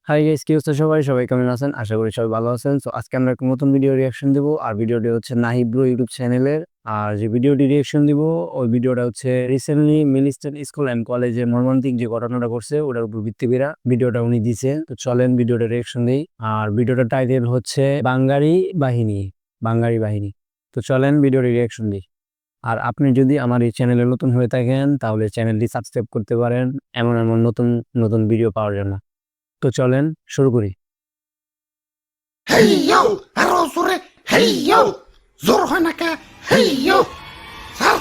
Hi guys, কি অবস্থা সবাই? সবাই কেমন আছেন? আশা করি সবাই ভালো আছেন। সো আজকে আমরা একটা নতুন ভিডিও রিঅ্যাকশন দিব। আর ভিডিওটি হচ্ছে নাহিদ ব্রো ইউটিউব চ্যানেলের। আর যে ভিডিওটি রিঅ্যাকশন দিব, ওই ভিডিওটা হচ্ছে রিসেন্টলি মিলিস্টন স্কুল অ্যান্ড কলেজে মর্মান্তিক যে ঘটনাটা ঘটছে ওটার উপর ভিত্তি করে ভিডিওটা উনি দিছে। তো চলেন ভিডিওটা রিঅ্যাকশন দেই। আর ভিডিওটার টাইটেল হচ্ছে বাঙালি বাহিনী। বাঙালি বাহিনী। তো চলেন ভিডিওটি রিঅ্যাকশন দিই। আর আপনি যদি আমার এই চ্যানেলে নতুন হয়ে থাকেন তাহলে চ্যানেলটি সাবস্ক্রাইব করতে পারেন এমন এমন নতুন নতুন ভিডিও পাওয়ার জন্য। তো চলেন শুরু করি। Hey yo, আরো জোরে hey yo, জোর হয় না কে hey yo, স্যার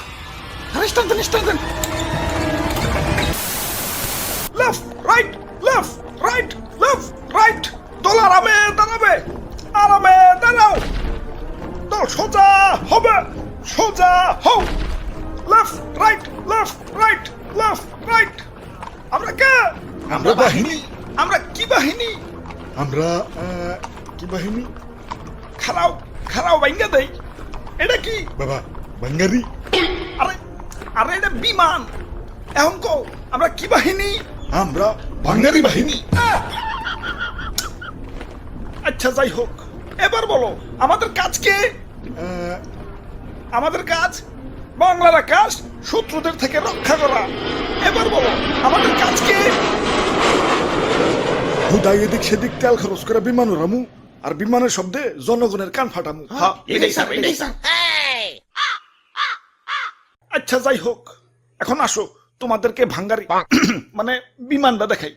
স্টার্ট দেন লেফট রাইট দল আরামে দাঁড়াও দল সোজা হবে সোজা হও লেফট রাইট আমরা কে আমরা বাহিনী আমরা কি বাহিনী আমরা কি বাহিনী খারাও ভাঙ্গা দেই এটা কি বাবা বাঙ্গারি আরে আরে এটা বিমান এখন কো আমরা কি বাহিনী আমরা বাঙ্গারি বাহিনী আচ্ছা যাই হোক এবার বলো আমাদের কাজ কে আমাদের কাজ বাংলার আকাশ শত্রুদের থেকে রক্ষা করা এবার বলো আমাদের কাজ কে হুদাই এদিক সেদিক তেল খরচ করে বিমান উড়ামু আর বিমানের শব্দে জনগণের কান ফাটামু আচ্ছা যাই হোক এখন আসো তোমাদেরকে ভাঙ্গারি মানে বিমানটা দেখাই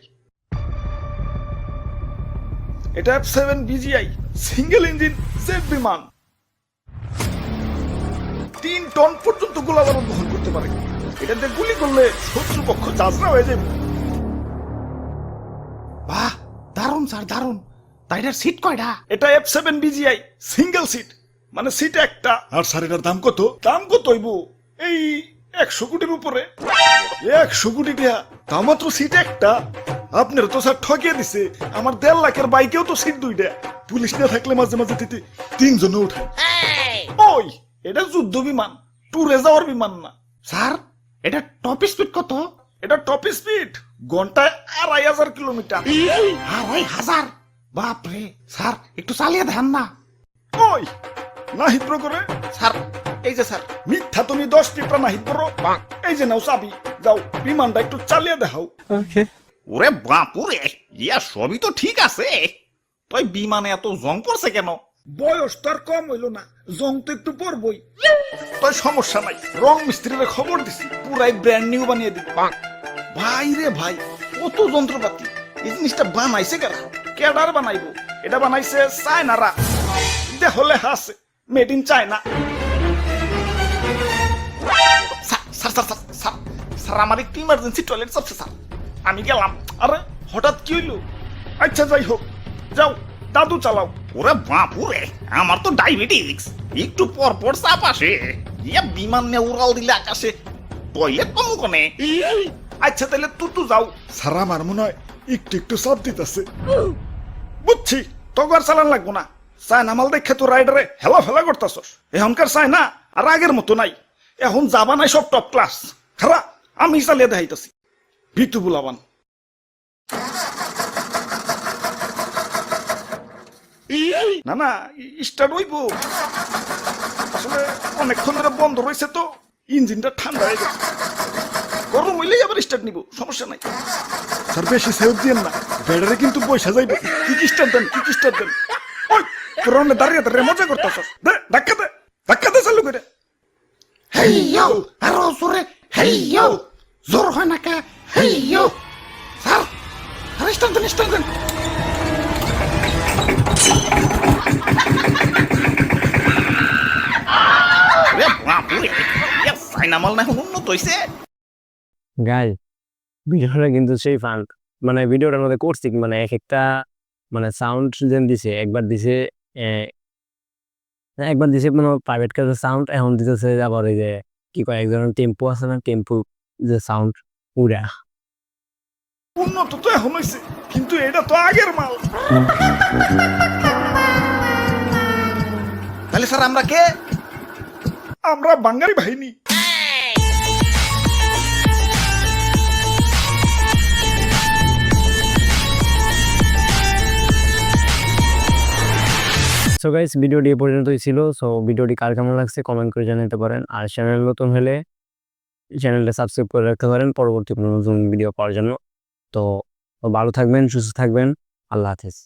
এটা F7 BGI single engine jet বিমান 3 টন পর্যন্ত গোলাবারুদ বহন করতে পারে এটাতে গুলি করলে শত্রুপক্ষ যাত্রা হয়ে যাবে বাহ দারুণ স্যার দারুণ তাইটার সিট কয়টা এটা F7 BGI সিঙ্গেল সিট মানে সিট একটা আর স্যার এটার দাম কত হইব এই 100 কোটির উপরে 100 কোটি টাকা তা মাত্র সিট একটা আপনার তো স্যার ঠকিয়ে দিছে আমার 1.5 লাখের বাইকেও তো সিট দুইটা পুলিশ না থাকলে মাঝে মাঝে তিনজন উঠে ওই এটা যুদ্ধ বিমান ট্যুরে যাওয়ার বিমান না স্যার এটা টপ স্পিড কত এটা টপ স্পিড ঘন্টায় 2500 কিলোমিটার 2500 বাপরে স্যার একটু চালিয়ে দেন না ওই নাহিদ ব্রো করে স্যার এই যে স্যার মিথ্যা তুমি 10 টিপরা নাহিদ ব্রো এই যে নাও চাবি যাও বিমানটা একটু চালিয়ে দেখাও ওকে। ওরে বাপুরে ইয়া সবই তো ঠিক আছে তুই বিমানে এত জং পড়ছে কেন বয়স তো আর কম হইল না জং তো একটু পরবই তাই সমস্যা নাই রং মিস্ত্রিরে খবর দিছি পুরাই ব্র্যান্ড নিউ বানিয়ে দিবে ভাই রে ভাই কত যন্ত্রপাতি এই জিনিসটা বানাইছে কেডার বানাইবো এটা বানাইছে চায়নারা দেখলে হাসে মেড ইন চায়না স্যার আমার একটু ইমার্জেন্সি টয়লেট চাপছে স্যার আমি গেলাম আরে হঠাৎ কি হইলো আচ্ছা যাই হোক যাও দাদু চালাও ওরে বাপুরে আমার তো ডায়াবেটিক্স একটু পর পর চাপ আসে ইয়া বিমান নিয়ে উড়াল দিলে আকাশে টয়লেট কমু কোনে আচ্ছা তাহলে তুই যাও স্যার আমার মনে হয় একটু চাপ দিতেছে বুঝছি তগর চালান লাগবো না চায়না মাল দেখে তো রাইডারে হেলা ফেলা করতেছস এখনকার চায়না আর আগের মতো নাই এখন যাবা নাই সব টপ ক্লাস খারা আমি চালিয়ে দেখাইতেছি ভিতু বুলাবান না না স্টার্ট হইব আসলে অনেকক্ষণ ধরে বন্ধ রয়েছে তো ইঞ্জিনটা ঠান্ডা হয়ে গেছে গরম হইলেই আবার স্টার্ট নিব সমস্যা নাই স্যার বেশি সেভ দিয়েন না ব্যাটারি কিন্তু পয়সা যাইবে কি স্টার্ট দেন ওই তোর দাঁড়িয়ে মজা করতেছস ধাক্কা দে চালু করে হেই ইয়ো আরো জোরে হেই ইয়ো জোর হয় না কে হেই ইয়ো স্যার স্টার্ট দেন ওরে বাপুরে ইয়া সাইনামাল না উন্নত হইছে গাইস, ভিডিওটা কিন্তু সেই ফান। মানে ভিডিওটার মধ্যে করছি মানে এক একটা মানে সাউন্ড যেন দিছে একবার দিছে মানে প্রাইভেট কাজের সাউন্ড এখন দিতেছে আবার ওই যে কি কয় এক ধরনের টেম্পো আছে না টেম্পো যে সাউন্ড উড়া উন্নত তো এখন হইছে কিন্তু এটা তো আগের মাল তাহলে স্যার আমরা কে আমরা বাঙালি বাহিনী সো গাইস ভিডিওটি এ পর্যন্তই ছিল। সো ভিডিওটি কার কেমন লাগছে কমেন্ট করে জানাতে পারেন। আর চ্যানেল নতুন হলে চ্যানেলটা সাবস্ক্রাইব করে রাখতে পারেন পরবর্তী কোনো নতুন ভিডিও পাওয়ার জন্য। তো ভালো থাকবেন, সুস্থ থাকবেন। আল্লাহ হাফেজ।